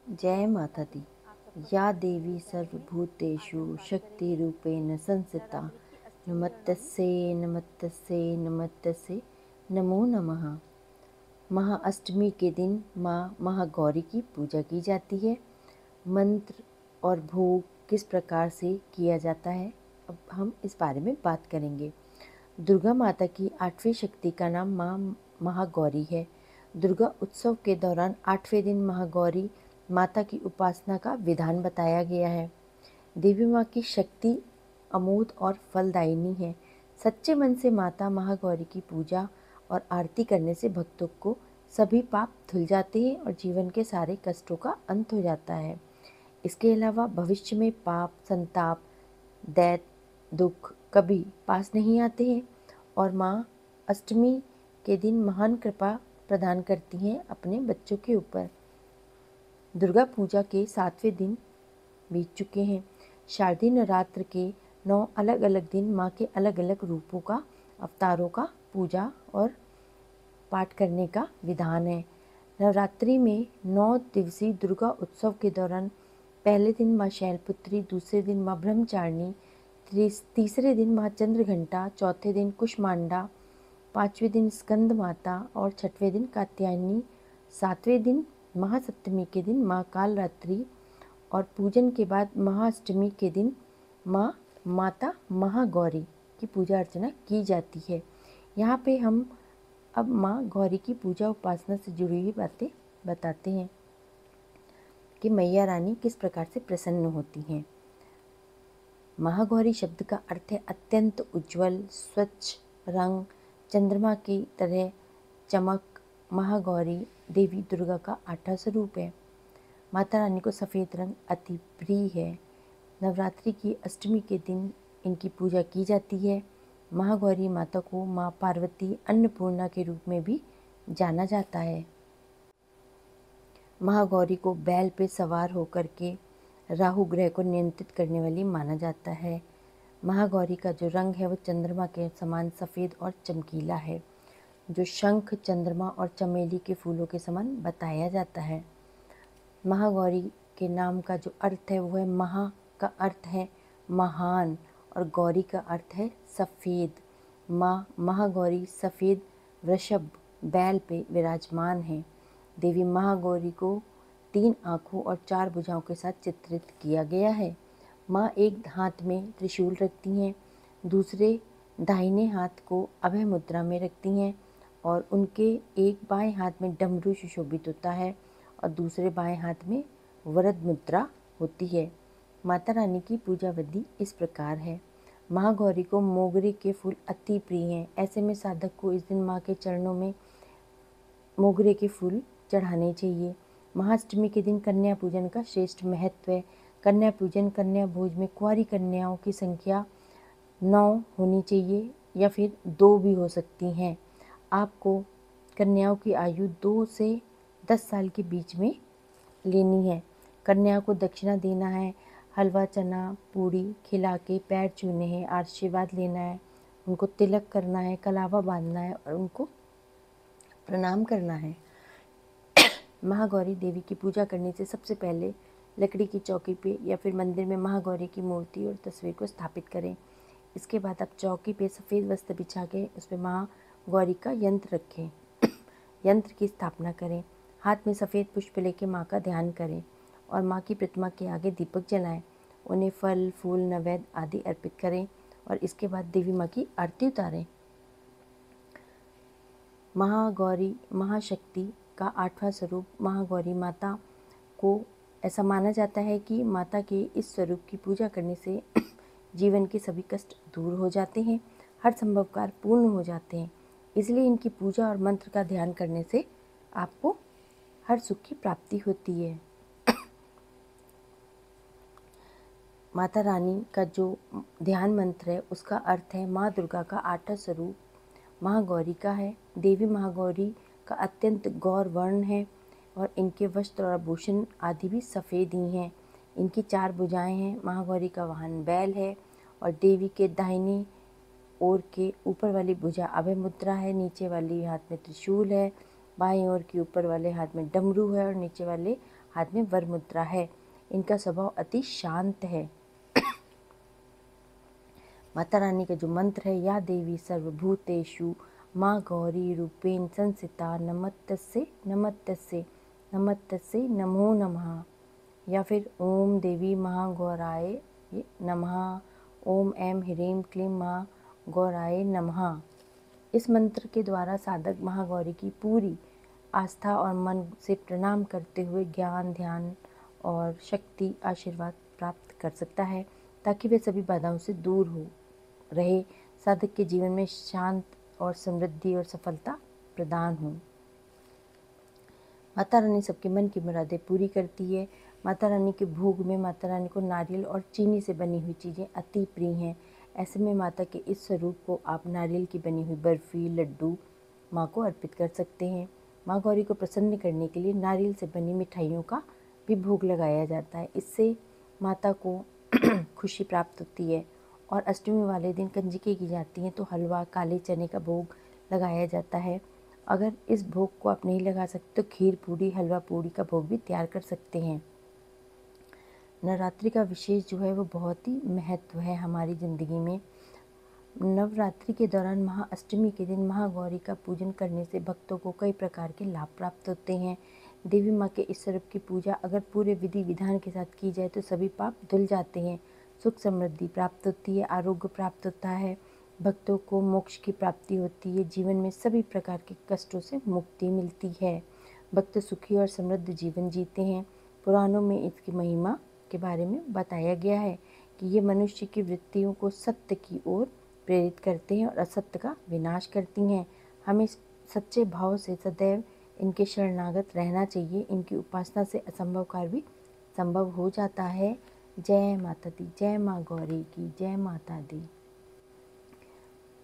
जय माता दी। या देवी सर्वभूतेषु शक्तिरूपेण संस्थिता नमस्तस्यै नमस्तस्यै नमस्तस्यै नमो नमः। महाअष्टमी के दिन माँ महागौरी की पूजा की जाती है। मंत्र और भोग किस प्रकार से किया जाता है, अब हम इस बारे में बात करेंगे। दुर्गा माता की 8वीं शक्ति का नाम माँ महागौरी है। दुर्गा उत्सव के दौरान 8वें दिन महागौरी माता की उपासना का विधान बताया गया है। देवी माँ की शक्ति अमोघ और फलदायिनी है। सच्चे मन से माता महागौरी की पूजा और आरती करने से भक्तों को सभी पाप धुल जाते हैं और जीवन के सारे कष्टों का अंत हो जाता है। इसके अलावा भविष्य में पाप, संताप, दैत्य, दुख कभी पास नहीं आते हैं और माँ अष्टमी के दिन महान कृपा प्रदान करती हैं अपने बच्चों के ऊपर। दुर्गा पूजा के 7वें दिन बीत चुके हैं। शारदीय नवरात्र के 9 अलग अलग दिन माँ के अलग अलग रूपों का, अवतारों का पूजा और पाठ करने का विधान है। नवरात्रि में 9 दिवसीय दुर्गा उत्सव के दौरान पहले दिन माँ शैलपुत्री, दूसरे दिन माँ ब्रह्मचारिणी, तीसरे दिन माँ चंद्रघंटा, चौथे दिन कुष्मांडा, 5वें दिन स्कंद माता और 6वें दिन कात्यायनी, 7वें दिन महासप्तमी के दिन माँ कालरात्रि और पूजन के बाद महाअष्टमी के दिन माता महागौरी की पूजा अर्चना की जाती है। यहाँ पे हम अब माँ गौरी की पूजा उपासना से जुड़ी हुई बातें बताते हैं कि मैया रानी किस प्रकार से प्रसन्न होती हैं। महागौरी शब्द का अर्थ है अत्यंत उज्जवल, स्वच्छ रंग, चंद्रमा की तरह चमक। महागौरी देवी दुर्गा का 8वां स्वरूप है। माता रानी को सफ़ेद रंग अति प्रिय है। नवरात्रि की अष्टमी के दिन इनकी पूजा की जाती है। महागौरी माता को माँ पार्वती अन्नपूर्णा के रूप में भी जाना जाता है। महागौरी को बैल पे सवार होकर के राहु ग्रह को नियंत्रित करने वाली माना जाता है। महागौरी का जो रंग है वो चंद्रमा के समान सफ़ेद और चमकीला है, जो शंख, चंद्रमा और चमेली के फूलों के समान बताया जाता है। महागौरी के नाम का जो अर्थ है वो है महा का अर्थ है महान और गौरी का अर्थ है सफ़ेद। माँ महागौरी सफ़ेद वृषभ बैल पे विराजमान है। देवी महागौरी को 3 आँखों और 4 भुजाओं के साथ चित्रित किया गया है। माँ एक हाथ में त्रिशूल रखती हैं, दूसरे दाहिने हाथ को अभय मुद्रा में रखती हैं और उनके एक बाएं हाथ में डमरू सुशोभित होता है और दूसरे बाएं हाथ में वरद मुद्रा होती है। माता रानी की पूजा विधि इस प्रकार है। महागौरी को मोगरे के फूल अति प्रिय हैं। ऐसे में साधक को इस दिन माँ के चरणों में मोगरे के फूल चढ़ाने चाहिए। महाअष्टमी के दिन कन्या पूजन का श्रेष्ठ महत्व है। कन्या पूजन, कन्या भोज में कुंवारी कन्याओं की संख्या 9 होनी चाहिए या फिर 2 भी हो सकती हैं। आपको कन्याओं की आयु 2 से 10 साल के बीच में लेनी है। कन्या को दक्षिणा देना है, हलवा, चना, पूड़ी खिला के पैर छूने हैं, आशीर्वाद लेना है, उनको तिलक करना है, कलावा बांधना है और उनको प्रणाम करना है। महागौरी देवी की पूजा करने से सबसे पहले लकड़ी की चौकी पे या फिर मंदिर में महागौरी की मूर्ति और तस्वीर को स्थापित करें। इसके बाद आप चौकी पे सफ़ेद वस्त्र बिछा के उस पर महागौरी का यंत्र रखें। यंत्र की स्थापना करें। हाथ में सफ़ेद पुष्प लेके माँ का ध्यान करें और माँ की प्रतिमा के आगे दीपक जलाएं। उन्हें फल, फूल, नैवेद्य आदि अर्पित करें और इसके बाद देवी माँ की आरती उतारें। महागौरी महाशक्ति का 8वां स्वरूप महागौरी माता को ऐसा माना जाता है कि माता के इस स्वरूप की पूजा करने से जीवन के सभी कष्ट दूर हो जाते हैं, हर संभव कार्य पूर्ण हो जाते हैं। इसलिए इनकी पूजा और मंत्र का ध्यान करने से आपको हर सुख की प्राप्ति होती है। माता रानी का जो ध्यान मंत्र है उसका अर्थ है माँ दुर्गा का 8वां स्वरूप महागौरी का है। देवी महागौरी का अत्यंत गौर वर्ण है और इनके वस्त्र और आभूषण आदि भी सफ़ेद ही हैं। इनकी 4 भुजाएं हैं। महागौरी का वाहन बैल है और देवी के दाहिनी ओर के ऊपर वाली भुजा अभय मुद्रा है, नीचे वाली हाथ में त्रिशूल है, बाएं ओर के ऊपर वाले हाथ में डमरू है और नीचे वाले हाथ में वर मुद्रा है। इनका स्वभाव अति शांत है। माता रानी का जो मंत्र है, या देवी सर्वभूतेषु माँ गौरी रूपेण संस्थिता नमस्तस्यै नमस्तस्यै नमस्तस्यै नमो नमः, या फिर ओम देवी महागौराय नमः, ओम ऐं ह्रीं क्लीं माँ गौराय नमः। इस मंत्र के द्वारा साधक महागौरी की पूरी आस्था और मन से प्रणाम करते हुए ज्ञान, ध्यान और शक्ति आशीर्वाद प्राप्त कर सकता है, ताकि वे सभी बाधाओं से दूर हो रहे, साधक के जीवन में शांत और समृद्धि और सफलता प्रदान हो। माता रानी सबके मन की मुरादें पूरी करती है। माता रानी के भोग में माता रानी को नारियल और चीनी से बनी हुई चीज़ें अति प्रिय हैं। ऐसे में माता के इस स्वरूप को आप नारियल की बनी हुई बर्फ़ी, लड्डू माँ को अर्पित कर सकते हैं। माँ गौरी को प्रसन्न करने के लिए नारियल से बनी मिठाइयों का भी भोग लगाया जाता है। इससे माता को खुशी प्राप्त होती है। और अष्टमी वाले दिन कंजकें की जाती हैं, तो हलवा, काले चने का भोग लगाया जाता है। अगर इस भोग को आप नहीं लगा सकते तो खीर पूड़ी, हलवा पूड़ी का भोग भी तैयार कर सकते हैं। नवरात्रि का विशेष जो है वो बहुत ही महत्व है हमारी ज़िंदगी में। नवरात्रि के दौरान महाअष्टमी के दिन महागौरी का पूजन करने से भक्तों को कई प्रकार के लाभ प्राप्त होते हैं। देवी माँ के इस स्वरूप की पूजा अगर पूरे विधि विधान के साथ की जाए तो सभी पाप धुल जाते हैं, सुख समृद्धि प्राप्त होती है, आरोग्य प्राप्त होता है, भक्तों को मोक्ष की प्राप्ति होती है, जीवन में सभी प्रकार के कष्टों से मुक्ति मिलती है, भक्त सुखी और समृद्ध जीवन जीते हैं। पुराणों में इसकी महिमा के बारे में बताया गया है कि ये मनुष्य की वृत्तियों को सत्य की ओर प्रेरित करते हैं और असत्य का विनाश करती हैं। हमें सच्चे भाव से सदैव इनके शरणागत रहना चाहिए। इनकी उपासना से असंभव कार्य भी संभव हो जाता है। जय माता दी, जय माँ गौरी की, जय माता दी।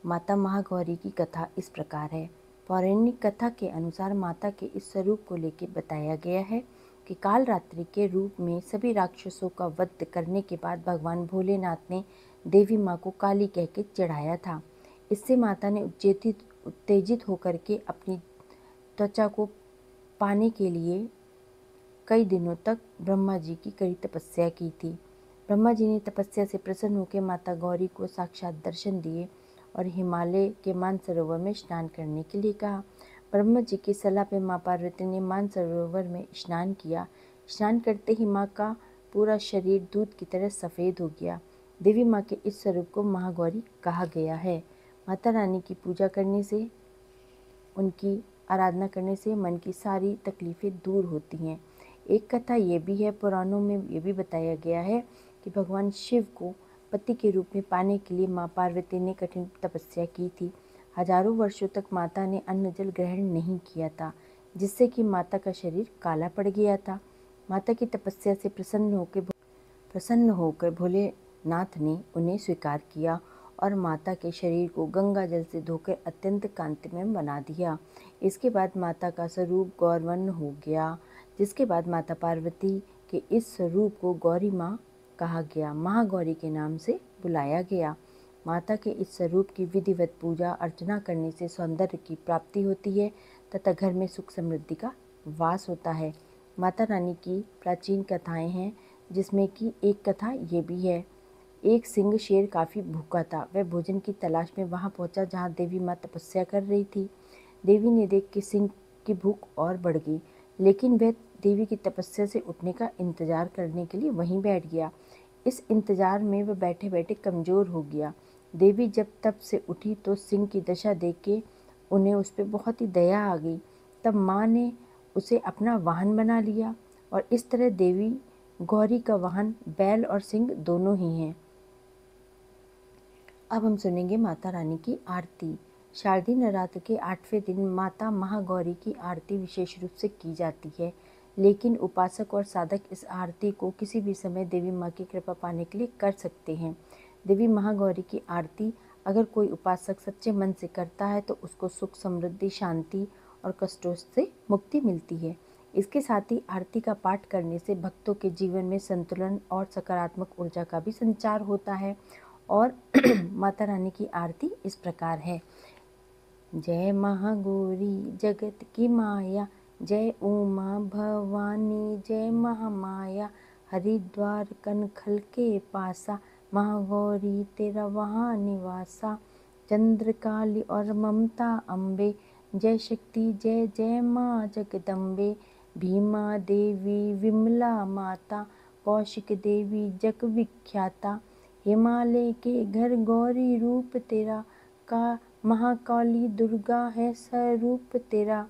माता महागौरी की कथा इस प्रकार है। पौराणिक कथा के अनुसार माता के इस स्वरूप को लेकर बताया गया है कि काल रात्रि के रूप में सभी राक्षसों का वध करने के बाद भगवान भोलेनाथ ने देवी माँ को काली कह के चढ़ाया था। इससे माता ने उत्तेजित होकर के अपनी त्वचा को पाने के लिए कई दिनों तक ब्रह्मा जी की कड़ी तपस्या की थी। ब्रह्मा जी ने तपस्या से प्रसन्न होकर माता गौरी को साक्षात दर्शन दिए और हिमालय के मानसरोवर में स्नान करने के लिए कहा। ब्रह्मा जी की सलाह पर माँ पार्वती ने मानसरोवर में स्नान किया। स्नान करते ही माँ का पूरा शरीर दूध की तरह सफ़ेद हो गया। देवी माँ के इस स्वरूप को महागौरी कहा गया है। माता रानी की पूजा करने से, उनकी आराधना करने से मन की सारी तकलीफ़ें दूर होती हैं। एक कथा ये भी है, पुराणों में ये भी बताया गया है कि भगवान शिव को पति के रूप में पाने के लिए माँ पार्वती ने कठिन तपस्या की थी। हजारों वर्षों तक माता ने अन्न जल ग्रहण नहीं किया था, जिससे कि माता का शरीर काला पड़ गया था। माता की तपस्या से प्रसन्न होकर भोलेनाथ ने उन्हें स्वीकार किया और माता के शरीर को गंगा जल से धोकर अत्यंत कांतिमय बना दिया। इसके बाद माता का स्वरूप गौरवर्ण हो गया, जिसके बाद माता पार्वती के इस स्वरूप को गौरी माँ कहा गया, महागौरी के नाम से बुलाया गया। माता के इस स्वरूप की विधिवत पूजा अर्चना करने से सौंदर्य की प्राप्ति होती है तथा घर में सुख समृद्धि का वास होता है। माता रानी की प्राचीन कथाएं हैं, जिसमें कि एक कथा ये भी है। एक सिंह शेर काफ़ी भूखा था। वह भोजन की तलाश में वहां पहुंचा जहां देवी माँ तपस्या कर रही थी। देवी ने देख के सिंह की भूख और बढ़ गई, लेकिन वह देवी की तपस्या से उठने का इंतजार करने के लिए वहीं बैठ गया। इस इंतजार में वह बैठे बैठे कमज़ोर हो गया। देवी जब तब से उठी तो सिंह की दशा देख के उन्हें उस पर बहुत ही दया आ गई। तब माँ ने उसे अपना वाहन बना लिया और इस तरह देवी गौरी का वाहन बैल और सिंह दोनों ही हैं। अब हम सुनेंगे माता रानी की आरती। शारदीय नवरात्र के 8वें दिन माता महागौरी की आरती विशेष रूप से की जाती है, लेकिन उपासक और साधक इस आरती को किसी भी समय देवी माँ की कृपा पाने के लिए कर सकते हैं। देवी महागौरी की आरती अगर कोई उपासक सच्चे मन से करता है तो उसको सुख, समृद्धि, शांति और कष्टों से मुक्ति मिलती है। इसके साथ ही आरती का पाठ करने से भक्तों के जीवन में संतुलन और सकारात्मक ऊर्जा का भी संचार होता है। और माता रानी की आरती इस प्रकार है। जय महागौरी जगत की माया, जय उमा भवानी जय महामाया, हरिद्वार कनखल के पासा, महागौरी तेरा वहाँ निवासा। चंद्रकाली और ममता अम्बे, जय शक्ति जय जय माँ जगदम्बे। भीमा देवी विमला माता, कौशिक देवी जग विख्याता। हिमालय के घर गौरी रूप तेरा, का महाकाली दुर्गा है स्वरूप तेरा।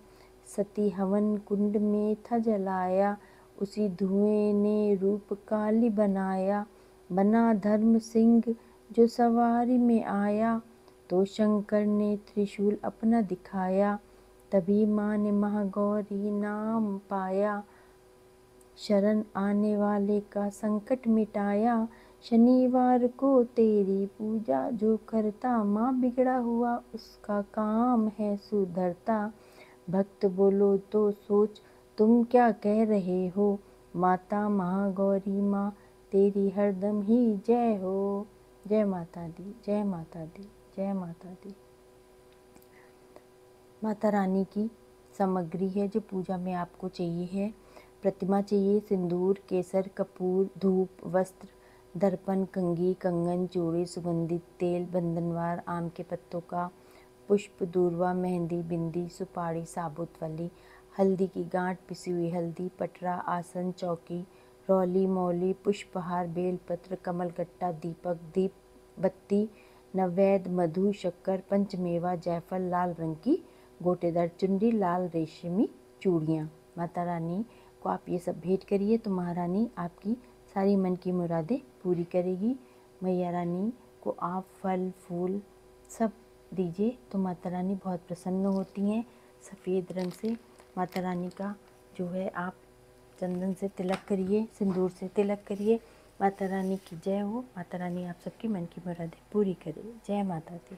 सती हवन कुंड में था जलाया, उसी धुएं ने रूप काली बनाया। बना धर्म सिंह जो सवारी में आया, तो शंकर ने त्रिशूल अपना दिखाया। तभी माँ ने महागौरी नाम पाया, शरण आने वाले का संकट मिटाया। शनिवार को तेरी पूजा जो करता, माँ बिगड़ा हुआ उसका काम है सुधरता। भक्त बोलो तो सोच तुम क्या कह रहे हो, माता महागौरी माँ तेरी हरदम ही जय हो। जय माता दी, जय माता दी, जय माता दी। माता रानी की सामग्री है जो पूजा में आपको चाहिए है। प्रतिमा चाहिए, सिंदूर, केसर, कपूर, धूप, वस्त्र, दर्पण, कंघी, कंगन, चूड़ी, सुगंधित तेल, बंधनवार, आम के पत्तों का पुष्प, दूर्वा, मेहंदी, बिंदी, सुपारी, साबुत वाली, हल्दी की गांठ, पिसी हुई हल्दी, पटरा, आसन, चौकी, रौली, मौली, पुष्पहार, बेलपत्र, कमलगट्टा, दीपक, दीप बत्ती, नैवेद्य, मधु, शक्कर, पंचमेवा, जायफल, लाल रंग की गोटेदार चुनरी, लाल रेशमी चूड़ियाँ। माता रानी को आप ये सब भेंट करिए तो महारानी आपकी सारी मन की मुरादें पूरी करेगी। मैया रानी को आप फल फूल सब दीजिए तो माता रानी बहुत प्रसन्न होती हैं। सफ़ेद रंग से माता रानी का जो है आप चंदन से तिलक करिए, सिंदूर से तिलक करिए। माता रानी की जय हो। माता रानी आप सबकी मन की मुरादें पूरी करे। जय माता दी।